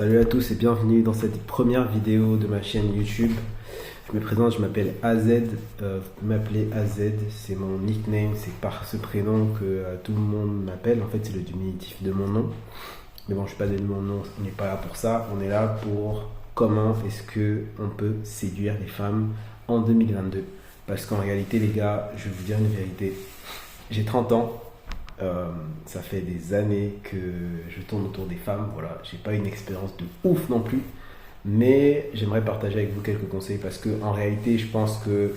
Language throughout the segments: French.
Salut à tous et bienvenue dans cette première vidéo de ma chaîne YouTube. Je me présente, je m'appelle AZ, vous pouvez m'appeler AZ, c'est mon nickname, c'est par ce prénom que tout le monde m'appelle. En fait, c'est le diminutif de mon nom. Mais bon, je ne suis pas donné mon nom, on n'est pas là pour ça. On est là pour comment est-ce qu'on peut séduire les femmes en 2022. Parce qu'en réalité, les gars, je vais vous dire une vérité. J'ai 30 ans. Ça fait des années que je tourne autour des femmes. Voilà, j'ai pas une expérience de ouf non plus, mais j'aimerais partager avec vous quelques conseils parce que en réalité, je pense que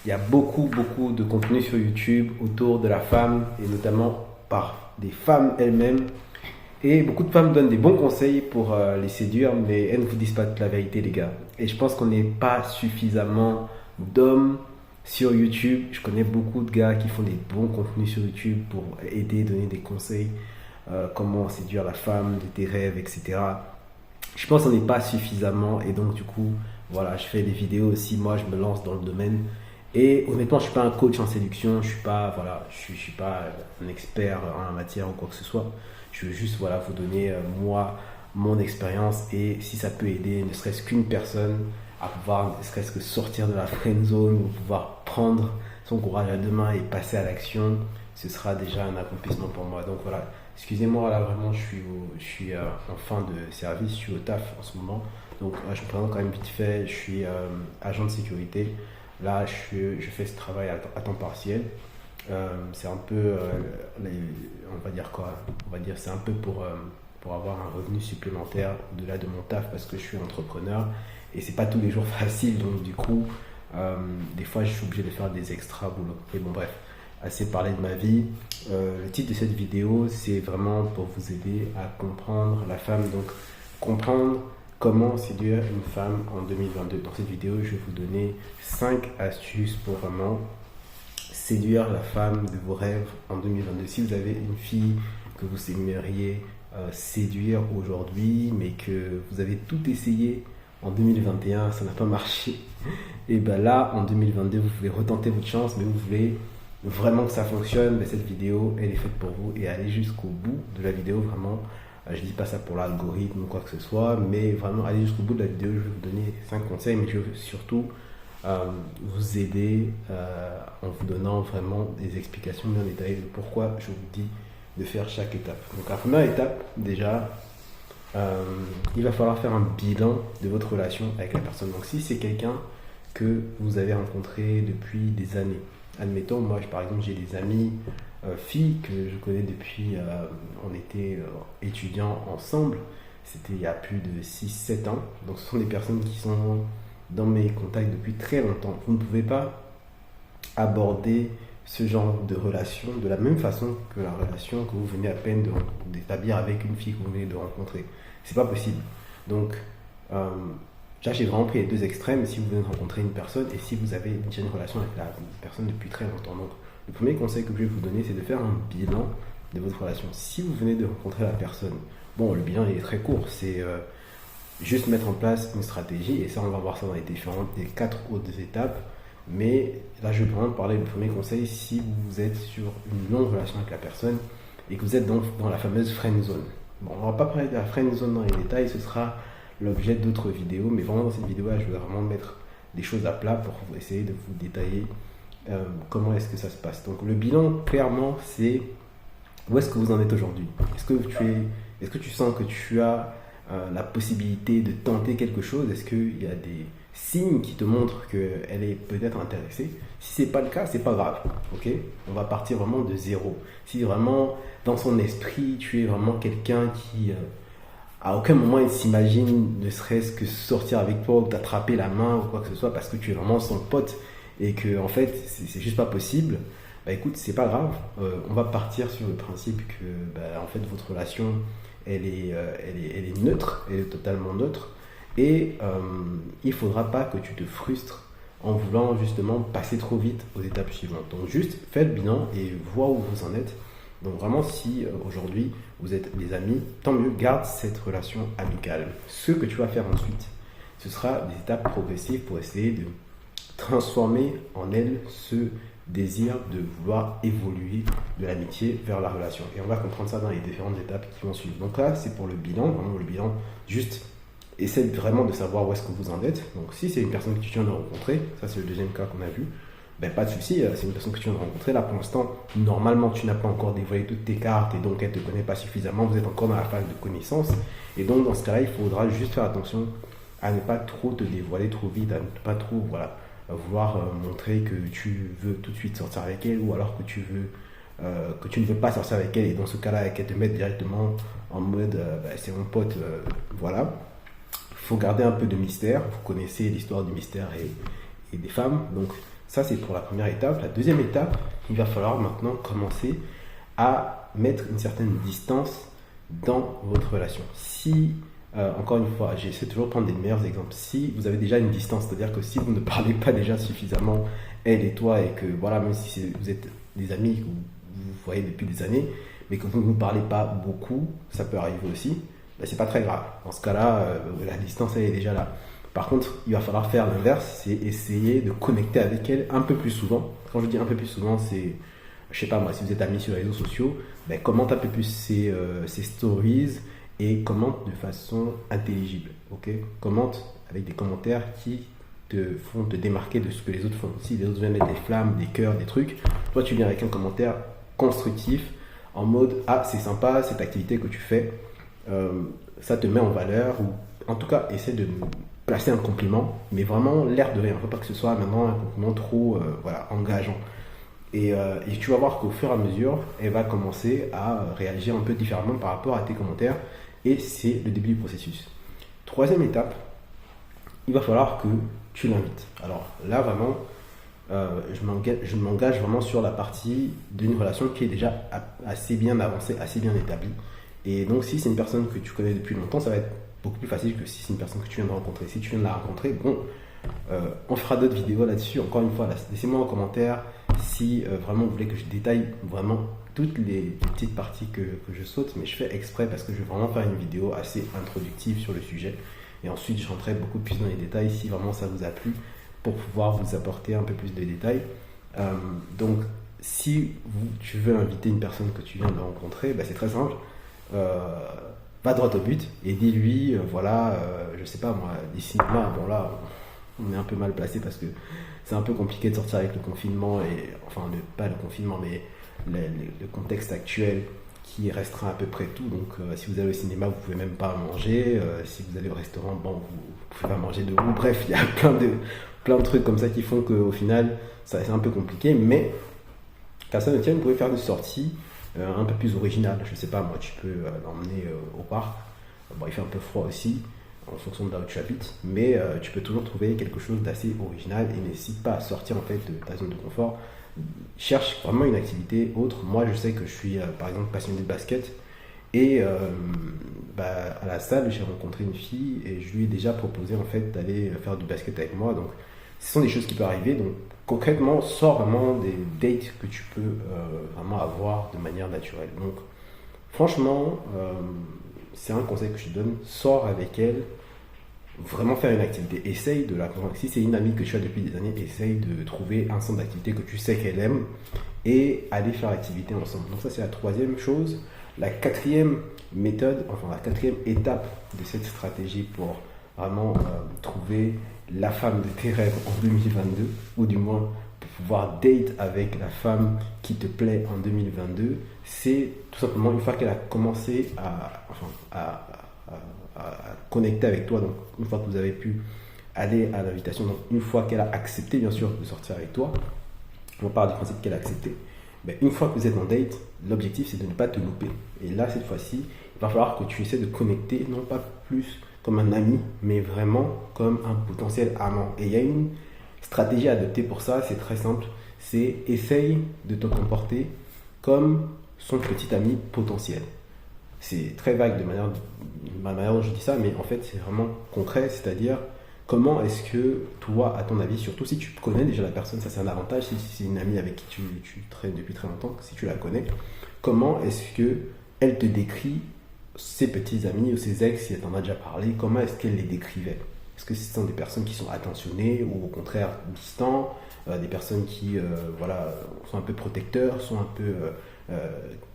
il y a beaucoup de contenu sur YouTube autour de la femme et notamment par des femmes elles-mêmes. Et beaucoup de femmes donnent des bons conseils pour les séduire, mais elles ne vous disent pas toute la vérité, les gars. Et je pense qu'on n'est pas suffisamment d'hommes sur YouTube. Je connais beaucoup de gars qui font des bons contenus sur YouTube pour aider, donner des conseils, comment séduire la femme de tes rêves, etc. Je pense qu'on n'est pas suffisamment et donc du coup, voilà, je fais des vidéos aussi, moi je me lance dans le domaine. Et honnêtement, je suis pas un coach en séduction, je suis pas, voilà, je suis pas un expert en la matière ou quoi que ce soit. Je veux juste, voilà, vous donner moi mon expérience et si ça peut aider, ne serait-ce qu'une personne à pouvoir, ne serait-ce que sortir de la friend zone ou pouvoir prendre son courage à deux mains et passer à l'action, ce sera déjà un accomplissement pour moi. Donc voilà, excusez-moi, là vraiment, je suis en fin de service, je suis au taf en ce moment. Donc je me présente quand même vite fait, je suis agent de sécurité. Là, je fais ce travail à temps partiel. C'est un peu, on va dire quoi? On va dire c'est un peu pour avoir un revenu supplémentaire au-delà de mon taf parce que je suis entrepreneur et c'est pas tous les jours facile. Donc du coup, des fois, je suis obligé de faire des extra boulots. Et bon, bref, assez parlé de ma vie. Le titre de cette vidéo, c'est vraiment pour vous aider à comprendre la femme. Donc, comprendre comment séduire une femme en 2022. Dans cette vidéo, je vais vous donner 5 astuces pour vraiment séduire la femme de vos rêves en 2022. Si vous avez une fille que vous aimeriez séduire aujourd'hui, mais que vous avez tout essayé en 2021, ça n'a pas marché, et bien là, en 2022, vous pouvez retenter votre chance, mais vous voulez vraiment que ça fonctionne, mais cette vidéo, elle est faite pour vous et allez jusqu'au bout de la vidéo, vraiment. Je dis pas ça pour l'algorithme ou quoi que ce soit, mais vraiment allez jusqu'au bout de la vidéo, je vais vous donner 5 conseils, mais je veux surtout vous aider en vous donnant vraiment des explications bien détaillées de pourquoi je vous dis de faire chaque étape. Donc la première étape, déjà, il va falloir faire un bilan de votre relation avec la personne. Donc si c'est quelqu'un que vous avez rencontré depuis des années, admettons, moi par exemple j'ai des amis filles que je connais depuis, on était étudiants ensemble, c'était il y a plus de 6-7 ans, donc ce sont des personnes qui sont dans mes contacts depuis très longtemps. Vous ne pouvez pas aborder ce genre de relation de la même façon que la relation que vous venez à peine d'établir avec une fille que vous venez de rencontrer. C'est pas possible. Donc, là, j'ai vraiment pris les deux extrêmes. Si vous venez de rencontrer une personne et si vous avez déjà une relation avec la personne depuis très longtemps. Donc, le premier conseil que je vais vous donner, c'est de faire un bilan de votre relation. Si vous venez de rencontrer la personne, bon, le bilan il est très court. C'est juste mettre en place une stratégie et ça, on va voir ça dans les 4 autres étapes. Mais là, je vais vraiment parler du premier conseil si vous êtes sur une longue relation avec la personne et que vous êtes dans la fameuse friend zone. Bon, on ne va pas parler de la friend zone dans les détails, ce sera l'objet d'autres vidéos, mais vraiment dans cette vidéo-là, je vais vraiment mettre des choses à plat pour essayer de vous détailler comment est-ce que ça se passe. Donc le bilan, clairement, c'est où est-ce que vous en êtes aujourd'hui. Est-ce que tu sens que tu as la possibilité de tenter quelque chose? Est-ce qu'il y a des signes qui te montrent qu'elle est peut-être intéressée? Si c'est pas le cas, c'est pas grave, ok? On va partir vraiment de zéro. Si vraiment dans son esprit tu es vraiment quelqu'un qui à aucun moment il s'imagine ne serait-ce que sortir avec toi ou t'attraper la main ou quoi que ce soit parce que tu es vraiment son pote et que en fait c'est juste pas possible, bah écoute, c'est pas grave. On va partir sur le principe que bah, en fait votre relation elle est neutre, elle est totalement neutre. Et il ne faudra pas que tu te frustres en voulant justement passer trop vite aux étapes suivantes. Donc juste fais le bilan et vois où vous en êtes. Donc vraiment si aujourd'hui vous êtes des amis, tant mieux, garde cette relation amicale. Ce que tu vas faire ensuite, ce sera des étapes progressives pour essayer de transformer en elle ce désir de vouloir évoluer de l'amitié vers la relation. Et on va comprendre ça dans les différentes étapes qui vont suivre. Donc là, c'est pour le bilan. Vraiment, le bilan, juste essaie vraiment de savoir où est-ce que vous en êtes. Donc si c'est une personne que tu viens de rencontrer, ça c'est le deuxième cas qu'on a vu, ben, pas de souci, c'est une personne que tu viens de rencontrer. Là, pour l'instant, normalement, tu n'as pas encore dévoilé toutes tes cartes et donc elle ne te connaît pas suffisamment. Vous êtes encore dans la phase de connaissance. Et donc, dans ce cas-là, il faudra juste faire attention à ne pas trop te dévoiler trop vite, à ne pas trop vouloir montrer que tu veux tout de suite sortir avec elle ou alors que tu ne veux pas sortir avec elle. Et dans ce cas-là, qu'elle te mette directement en mode c'est mon pote, voilà. Il faut garder un peu de mystère. Vous connaissez l'histoire du mystère et des femmes. Donc, ça, c'est pour la première étape. La deuxième étape, il va falloir maintenant commencer à mettre une certaine distance dans votre relation. Si, encore une fois, j'essaie toujours de prendre des meilleurs exemples. Si vous avez déjà une distance, c'est-à-dire que si vous ne parlez pas déjà suffisamment, elle et toi, et que voilà, même si vous êtes des amis que vous voyez depuis des années, mais que vous ne vous parlez pas beaucoup, ça peut arriver aussi, ben, c'est pas très grave. Dans ce cas-là, la distance, elle est déjà là. Par contre, il va falloir faire l'inverse, c'est essayer de connecter avec elle un peu plus souvent. Quand je dis un peu plus souvent, c'est, je sais pas moi, si vous êtes amis sur les réseaux sociaux, ben, commente un peu plus ses stories et commente de façon intelligible. Okay, commente avec des commentaires qui te font te démarquer de ce que les autres font. Si les autres viennent mettre des flammes, des cœurs, des trucs, toi tu viens avec un commentaire constructif en mode « Ah, c'est sympa cette activité que tu fais, ça te met en valeur » ou en tout cas, essaie de placer un compliment, mais vraiment l'air de rien. Il ne faut pas que ce soit maintenant un compliment trop engageant. Et tu vas voir qu'au fur et à mesure, elle va commencer à réagir un peu différemment par rapport à tes commentaires. Et c'est le début du processus. Troisième étape, il va falloir que tu l'invites. Alors là, vraiment, je m'engage vraiment sur la partie d'une relation qui est déjà assez bien avancée, assez bien établie. Et donc, si c'est une personne que tu connais depuis longtemps, ça va être beaucoup plus facile que si c'est une personne que tu viens de rencontrer. Si tu viens de la rencontrer, bon, on fera d'autres vidéos là-dessus. Encore une fois, laissez-moi en commentaire si vraiment vous voulez que je détaille vraiment toutes les petites parties que je saute, mais je fais exprès parce que je vais vraiment faire une vidéo assez introductive sur le sujet. Et ensuite, je rentrerai beaucoup plus dans les détails si vraiment ça vous a plu pour pouvoir vous apporter un peu plus de détails. Donc, si tu veux inviter une personne que tu viens de rencontrer, ben, c'est très simple. Va droit au but et dis-lui, je sais pas moi, des cinémas, bon là, on est un peu mal placé parce que c'est un peu compliqué de sortir avec le confinement, et enfin, pas le confinement, mais le contexte actuel qui restreint à peu près tout. Donc, si vous allez au cinéma, vous pouvez même pas manger. Si vous allez au restaurant, bon, vous pouvez pas manger debout. Bref, il y a plein de trucs comme ça qui font qu'au final, c'est un peu compliqué. Mais, qu'à ça ne tienne, vous pouvez faire des sorties un peu plus originales. Je sais pas, moi, tu peux l'emmener au parc. Bon, il fait un peu froid aussi, en fonction de là où tu habites. Mais tu peux toujours trouver quelque chose d'assez original et n'hésite pas à sortir en fait de ta zone de confort. Cherche vraiment une activité autre. Moi, je sais que je suis par exemple passionné de basket et à la salle, j'ai rencontré une fille et je lui ai déjà proposé en fait d'aller faire du basket avec moi. Donc, ce sont des choses qui peuvent arriver. Donc, concrètement, sors vraiment des dates que tu peux vraiment avoir de manière naturelle. Donc, franchement, c'est un conseil que je te donne. Sors avec elle. Vraiment faire une activité, essaye de la convaincre. Si c'est une amie que tu as depuis des années, essaye de trouver un centre d'activité que tu sais qu'elle aime et aller faire l'activité ensemble. Donc ça, c'est la troisième chose. La quatrième méthode, enfin la quatrième étape de cette stratégie pour vraiment trouver la femme de tes rêves en 2022, ou du moins pour pouvoir date avec la femme qui te plaît en 2022, c'est tout simplement une fois qu'elle a commencé à connecter avec toi. Donc une fois que vous avez pu aller à l'invitation, donc une fois qu'elle a accepté bien sûr de sortir avec toi, on part du principe qu'elle a accepté, mais une fois que vous êtes en date, l'objectif c'est de ne pas te louper. Et là cette fois-ci, il va falloir que tu essaies de connecter, non pas plus comme un ami, mais vraiment comme un potentiel amant. Et il y a une stratégie à adopter pour ça, c'est très simple, c'est essaye de te comporter comme son petit ami potentiel. C'est très vague de ma manière dont je dis ça, mais en fait c'est vraiment concret, c'est-à-dire comment est-ce que toi, à ton avis, surtout si tu connais déjà la personne, ça c'est un avantage, si c'est une amie avec qui tu traînes depuis très longtemps, si tu la connais, comment est-ce que elle te décrit ses petits amis ou ses ex, si elle t'en a déjà parlé, comment est-ce qu'elle les décrivait? Est-ce que ce sont des personnes qui sont attentionnées ou au contraire distantes, des personnes qui voilà, sont un peu protecteurs, sont un peu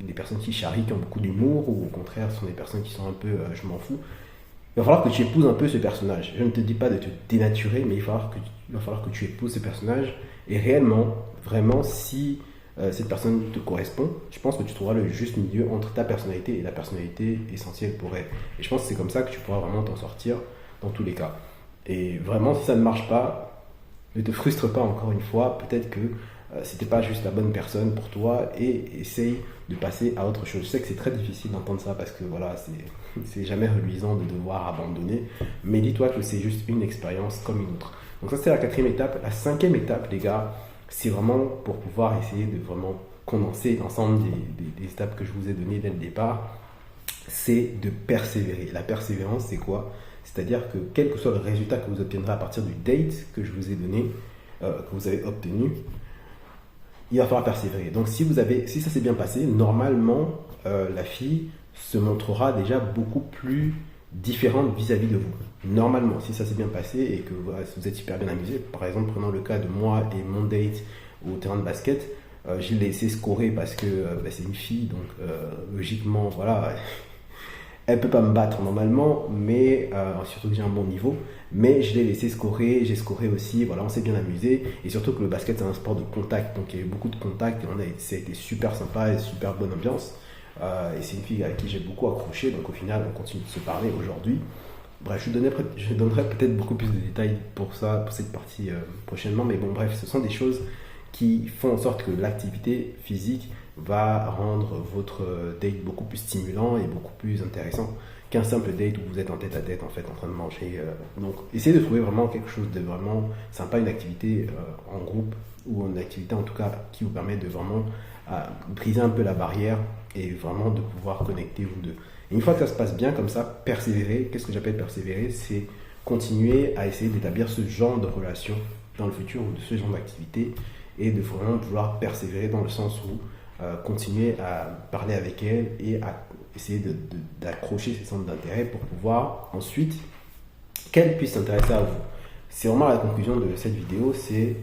des personnes qui charrient, qui ont beaucoup d'humour, ou au contraire sont des personnes qui sont un peu je m'en fous. Il va falloir que tu épouses un peu ce personnage. Je ne te dis pas de te dénaturer, mais il va falloir que tu épouses ce personnage. Et réellement, vraiment, si cette personne te correspond, je pense que tu trouveras le juste milieu entre ta personnalité et la personnalité essentielle pour elle. Et je pense que c'est comme ça que tu pourras vraiment t'en sortir dans tous les cas. Et vraiment, si ça ne marche pas, ne te frustre pas encore une fois. Peut-être que c'était pas juste la bonne personne pour toi et essaye de passer à autre chose. Je sais que c'est très difficile d'entendre ça parce que voilà, c'est jamais reluisant de devoir abandonner, mais dis-toi que c'est juste une expérience comme une autre. Donc ça c'est la 4e étape. La 5e étape, les gars, c'est vraiment pour pouvoir essayer de vraiment condenser l'ensemble des étapes que je vous ai données dès le départ, c'est de persévérer. La persévérance, c'est quoi? C'est-à-dire que quel que soit le résultat que vous obtiendrez à partir du date que je vous ai donné, que vous avez obtenu, il va falloir persévérer. Donc si ça s'est bien passé, normalement, la fille se montrera déjà beaucoup plus différente vis-à-vis de vous. Normalement, si ça s'est bien passé et que voilà, vous êtes super bien amusé, par exemple, prenons le cas de moi et mon date au terrain de basket, je l'ai laissé scorer parce que c'est une fille, donc logiquement, voilà, elle peut pas me battre normalement, mais surtout que j'ai un bon niveau. Mais je l'ai laissé scorer, j'ai scoré aussi, voilà, on s'est bien amusé. Et surtout que le basket, c'est un sport de contact, donc il y a eu beaucoup de contacts, ça a été super sympa et super bonne ambiance. Et c'est une fille avec qui j'ai beaucoup accroché, donc au final, on continue de se parler aujourd'hui. Bref, je donnerai peut-être beaucoup plus de détails pour ça, pour cette partie prochainement, mais bon, bref, ce sont des choses qui font en sorte que l'activité physique va rendre votre date beaucoup plus stimulant et beaucoup plus intéressant qu'un simple date où vous êtes en tête à tête en fait en train de manger. Donc essayez de trouver vraiment quelque chose de vraiment sympa, une activité en groupe ou une activité en tout cas qui vous permet de vraiment briser un peu la barrière et vraiment de pouvoir connecter vous deux. Et une fois que ça se passe bien comme ça, persévérer, qu'est-ce que j'appelle persévérer? C'est continuer à essayer d'établir ce genre de relation dans le futur ou de ce genre d'activité et de vraiment vouloir persévérer dans le sens où continuer à parler avec elle et à essayer d'accrocher ses centres d'intérêt pour pouvoir ensuite qu'elle puisse s'intéresser à vous. C'est vraiment la conclusion de cette vidéo, c'est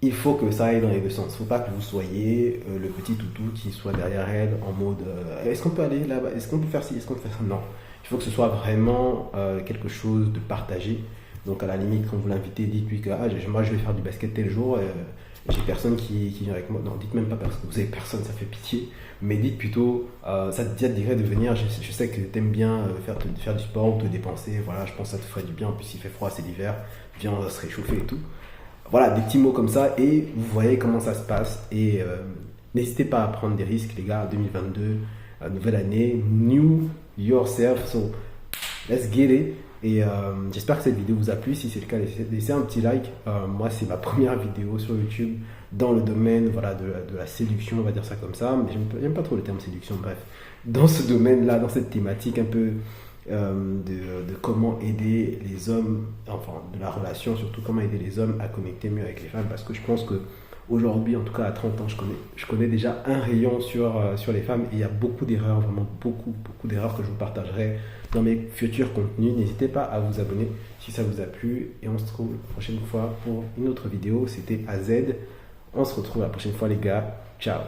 il faut que ça aille dans les deux sens. Il ne faut pas que vous soyez le petit toutou qui soit derrière elle en mode est-ce qu'on peut aller là-bas, est-ce qu'on peut faire ci, est-ce qu'on peut faire ça? Non, il faut que ce soit vraiment quelque chose de partagé. Donc à la limite, quand vous l'invitez, dites-lui que moi je vais faire du basket tel jour, j'ai personne qui vient avec moi. Non, dites même pas parce que vous avez personne, ça fait pitié. Mais dites plutôt, ça te dirait de venir, je sais que tu aimes bien faire du sport ou te dépenser, voilà, je pense que ça te ferait du bien, en plus il fait froid, c'est l'hiver, viens, on va se réchauffer et tout. Voilà, des petits mots comme ça et vous voyez comment ça se passe. Et n'hésitez pas à prendre des risques, les gars, 2022, nouvelle année, new yourself, so let's get it. Et j'espère que cette vidéo vous a plu. Si c'est le cas, laissez un petit like. Moi, c'est ma première vidéo sur YouTube dans le domaine voilà, de la séduction, on va dire ça comme ça. Mais j'aime pas trop le terme séduction, bref. Dans ce domaine-là, dans cette thématique un peu de comment aider les hommes, enfin de la relation, surtout comment aider les hommes à connecter mieux avec les femmes. Parce que je pense que aujourd'hui, en tout cas à 30 ans, je connais déjà un rayon sur les femmes et il y a beaucoup d'erreurs, vraiment beaucoup d'erreurs que je vous partagerai dans mes futurs contenus. N'hésitez pas à vous abonner si ça vous a plu et on se retrouve la prochaine fois pour une autre vidéo. C'était AZ. On se retrouve la prochaine fois les gars. Ciao.